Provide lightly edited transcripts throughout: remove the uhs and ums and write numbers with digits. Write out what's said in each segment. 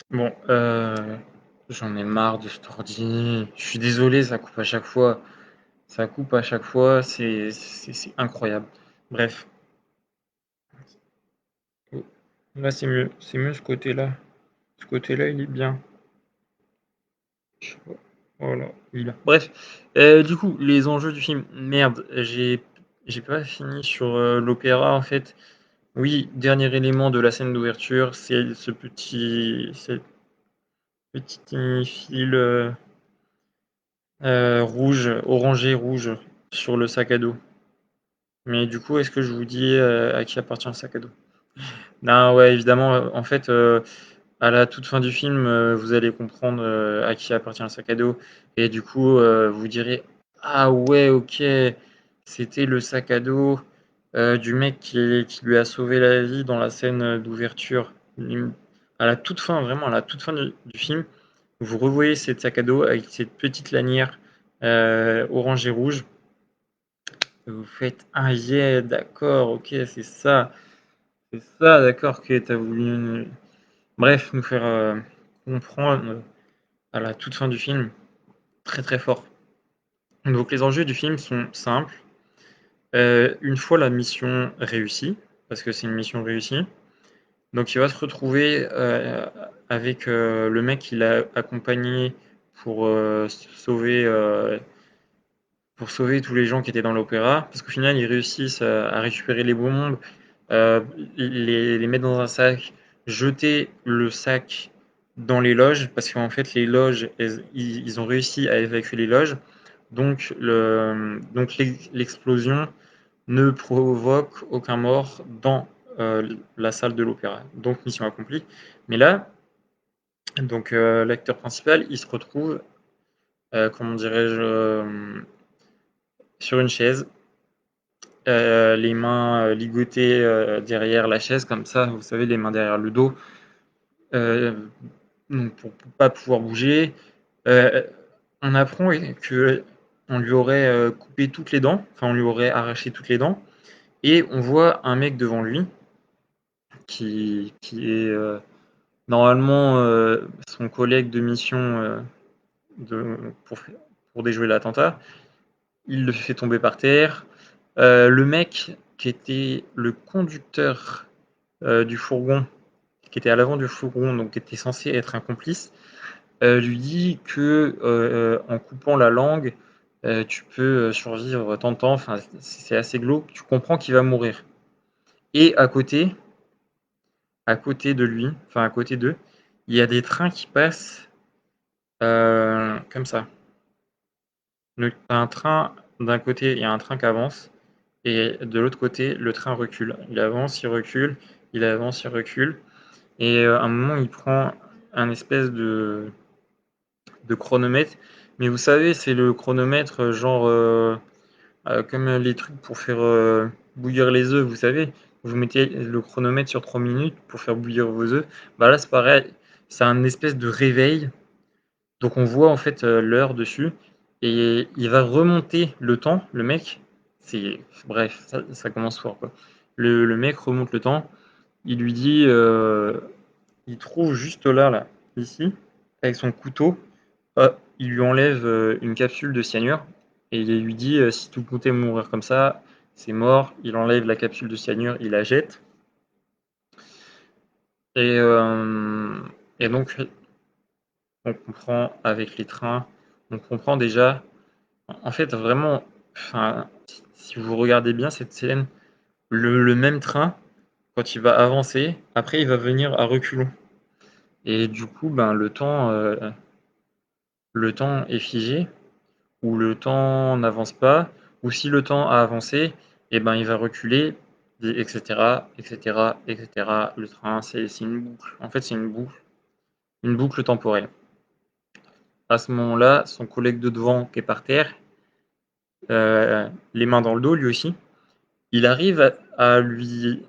Bon, j'en ai marre de cet ordi. Je suis désolé, ça coupe à chaque fois. Ça coupe à chaque fois, c'est incroyable. Bref. Oh, là, c'est mieux. C'est mieux ce côté-là. Ce côté-là, il est bien. Je sais pas. Voilà, il est là. Bref. Du coup, les enjeux du film. Merde, j'ai pas fini sur l'opéra en fait. Oui, dernier élément de la scène d'ouverture, c'est ce petit fil rouge, orangé rouge sur le sac à dos. Mais du coup, est-ce que je vous dis à qui appartient le sac à dos? Non, ouais, évidemment, en fait, à la toute fin du film, vous allez comprendre à qui appartient le sac à dos. Et du coup, vous direz, ah ouais, ok, c'était le sac à dos du mec qui lui a sauvé la vie dans la scène d'ouverture. À la toute fin, vraiment, à la toute fin du film, vous revoyez cette sac à dos avec cette petite lanière orange et rouge. Vous faites ah yeah, d'accord, ok, c'est ça, d'accord, que t'as voulu bref nous faire comprendre à la toute fin du film très très fort. Donc les enjeux du film sont simples. Une fois la mission réussie, parce que c'est une mission réussie, donc il va se retrouver avec le mec qu'il a accompagné pour pour sauver tous les gens qui étaient dans l'opéra, parce qu'au final ils réussissent à récupérer les bombes, euh, les mettre dans un sac, jeter le sac dans les loges, parce qu'en fait les loges, ils ont réussi à évacuer les loges, donc l'explosion ne provoque aucun mort dans la salle de l'opéra. Donc mission accomplie. Mais là, donc l'acteur principal, il se retrouve, comment dirais-je, sur une chaise, les mains ligotées derrière la chaise, comme ça, vous savez, les mains derrière le dos, euh, donc pour ne pas pouvoir bouger. Euh, on apprend que on lui aurait coupé toutes les dents, enfin on lui aurait arraché toutes les dents, et on voit un mec devant lui qui est normalement son collègue de mission de, pour, pour déjouer l'attentat. Il le fait tomber par terre. Le mec qui était le conducteur du fourgon, qui était à l'avant du fourgon, donc qui était censé être un complice, lui dit que en coupant la langue, tu peux survivre tant de temps. Enfin, c'est assez glauque. Tu comprends qu'il va mourir. Et à côté de lui, enfin à côté d'eux, il y a des trains qui passent comme ça. Un train d'un côté, il y a un train qui avance, et de l'autre côté, le train recule. Il avance, il recule, il avance, il recule. Et à un moment, il prend un espèce de chronomètre. Mais vous savez, c'est le chronomètre genre comme les trucs pour faire bouillir les œufs, vous savez. Vous mettez le chronomètre sur 3 minutes pour faire bouillir vos œufs. Bah là, c'est pareil. C'est un espèce de réveil. Donc on voit en fait l'heure dessus. Et il va remonter le temps, le mec. C'est bref, ça commence fort quoi. Le mec remonte le temps. Il lui dit, il trouve juste là, ici, avec son couteau. Il lui enlève une capsule de cyanure et il lui dit si tu comptais mourir comme ça, c'est mort. Il enlève la capsule de cyanure, il la jette. Et, euh, et donc, on comprend avec les trains, on comprend déjà, en fait, vraiment, enfin, si vous regardez bien cette scène, le même train, quand il va avancer, après il va venir à reculons. Et du coup, ben, le temps est figé, ou le temps n'avance pas, ou si le temps a avancé, et ben, il va reculer, etc., etc., etc. Le train, c'est une boucle. En fait, c'est une boucle temporelle. À ce moment-là, son collègue de devant qui est par terre, les mains dans le dos, lui aussi, il arrive à lui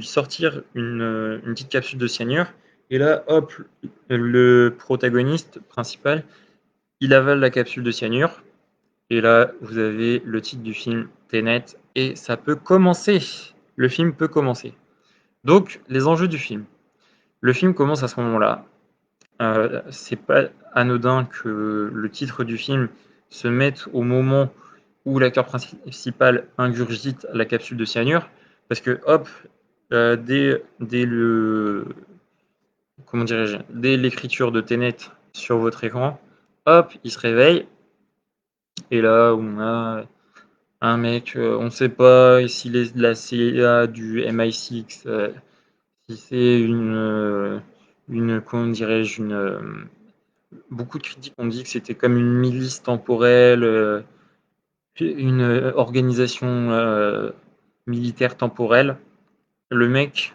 sortir une petite capsule de cyanure. Et là, hop, le protagoniste principal, il avale la capsule de cyanure. Et là, vous avez le titre du film Tenet. Et ça peut commencer. Le film peut commencer. Donc, les enjeux du film. Le film commence à ce moment-là. c'est pas anodin que le titre du film se mette au moment où l'acteur principal ingurgite la capsule de cyanure, parce que hop, dès le comment dirais-je, dès l'écriture de Tenet sur votre écran, hop, il se réveille, et là on a un mec, on ne sait pas s'il est de la CIA, du MI6, si c'est comment dirais-je, beaucoup de critiques ont dit que c'était comme une milice temporelle, une organisation militaire temporelle. Le mec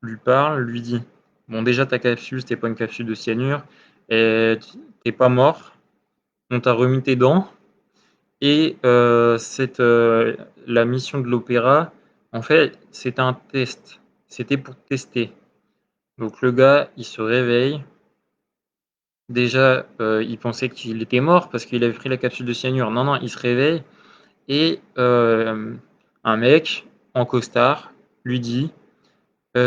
lui parle, lui dit: bon, déjà, ta capsule, c'était pas une capsule de cyanure, et t'es pas mort, on t'a remis tes dents, et la mission de l'opéra, en fait, c'était un test. C'était pour tester. Donc le gars, il se réveille. Déjà, il pensait qu'il était mort parce qu'il avait pris la capsule de cyanure. Non, non, il se réveille et un mec en costard lui dit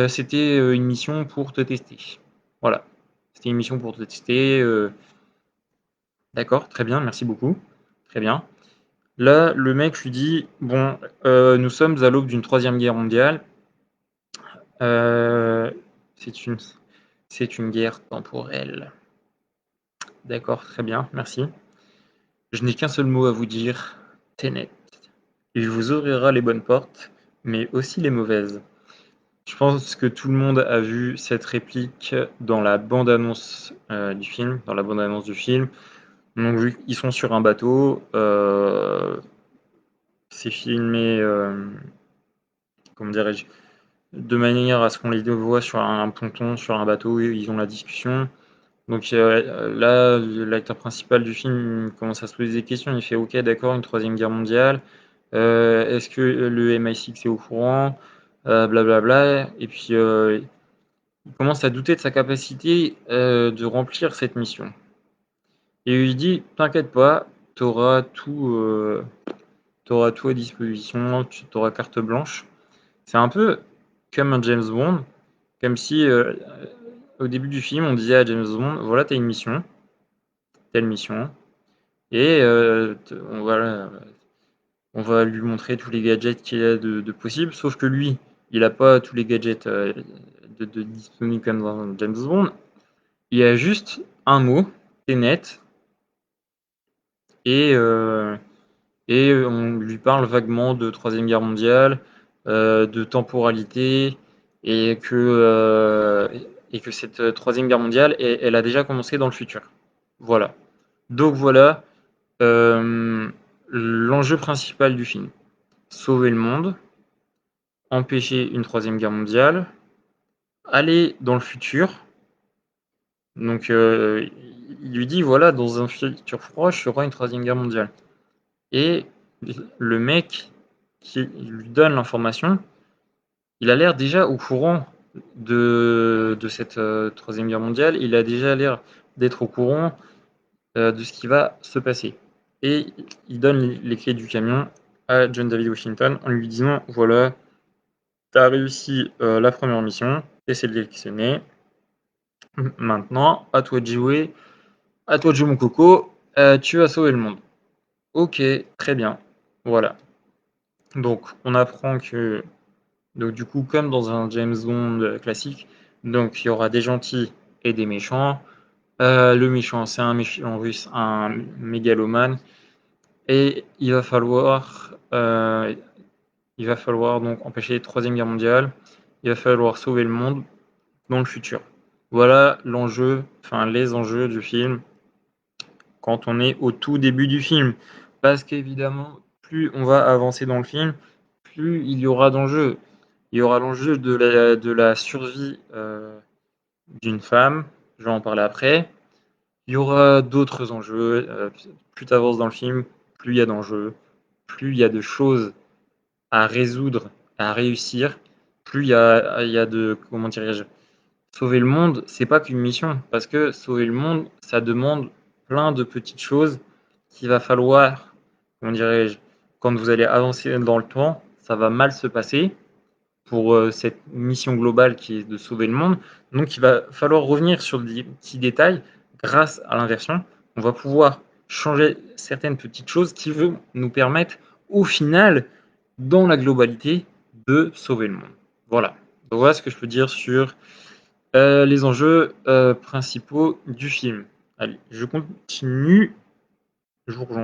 c'était une mission pour te tester. Voilà. C'était une mission pour te tester. D'accord, très bien, merci beaucoup. Très bien. Là, le mec lui dit bon, nous sommes à l'aube d'une troisième guerre mondiale. Euh, c'est une, c'est une guerre temporelle. D'accord, très bien, merci. Je n'ai qu'un seul mot à vous dire, Tenet. Il vous ouvrira les bonnes portes, mais aussi les mauvaises. Je pense que tout le monde a vu cette réplique dans la bande-annonce du film. Dans la bande-annonce du film. Donc, vu qu'ils sont sur un bateau, c'est filmé, comment dirais-je, de manière à ce qu'on les voit sur un ponton, sur un bateau, et ils ont la discussion. Donc là, l'acteur principal du film commence à se poser des questions. Il fait OK, d'accord, une troisième guerre mondiale. Est-ce que le MI6 est au courant? Blablabla. Et puis il commence à douter de sa capacité de remplir cette mission. Et il dit, t'inquiète pas, t'auras tout à disposition, tu auras carte blanche. C'est un peu comme un James Bond, comme si au début du film on disait à James Bond, voilà, t'as une mission, telle mission, et on va lui montrer tous les gadgets qu'il y a de possible, sauf que lui, il n'a pas tous les gadgets de disponibles comme dans James Bond. Il y a juste un mot, c'est net, et, euh, et on lui parle vaguement de Troisième Guerre mondiale, de temporalité, et que cette Troisième Guerre mondiale, elle a déjà commencé dans le futur. Voilà. Donc voilà l'enjeu principal du film. Sauver le monde, empêcher une troisième guerre mondiale, aller dans le futur. Donc il lui dit voilà, dans un futur proche, il y aura une troisième guerre mondiale. Et le mec qui lui donne l'information, il a l'air déjà au courant de cette troisième guerre mondiale. Il a déjà l'air d'être au courant de ce qui va se passer. Et il donne les clés du camion à John David Washington en lui disant voilà, tu as réussi la première mission, tu essaies de l'électionner. Maintenant, à toi de jouer, à toi de jouer mon coco, tu vas sauver le monde. Ok, très bien. Voilà. Donc, on apprend que, donc, du coup, comme dans un James Bond classique, donc il y aura des gentils et des méchants. Le méchant, c'est un méchant russe, un mégalomane, et il va falloir donc empêcher la troisième guerre mondiale. Il va falloir sauver le monde dans le futur. Voilà l'enjeu, enfin les enjeux du film quand on est au tout début du film. Parce qu'évidemment, plus on va avancer dans le film, plus il y aura d'enjeux. Il y aura l'enjeu de la survie d'une femme, je vais en parler après. Il y aura d'autres enjeux. Plus tu avances dans le film, plus il y a d'enjeux, plus il y a de choses à résoudre, à réussir, plus il y a de, comment dirais-je, sauver le monde, c'est pas qu'une mission, parce que sauver le monde, ça demande plein de petites choses qu'il va falloir, comment dirais-je, quand vous allez avancer dans le temps, ça va mal se passer. pour cette mission globale qui est de sauver le monde. Donc il va falloir revenir sur des petits détails. Grâce à l'inversion, on va pouvoir changer certaines petites choses qui vont nous permettre au final, dans la globalité, de sauver le monde. Voilà. Donc voilà ce que je peux dire sur les enjeux principaux du film. Allez, je continue. Je vous rejoins.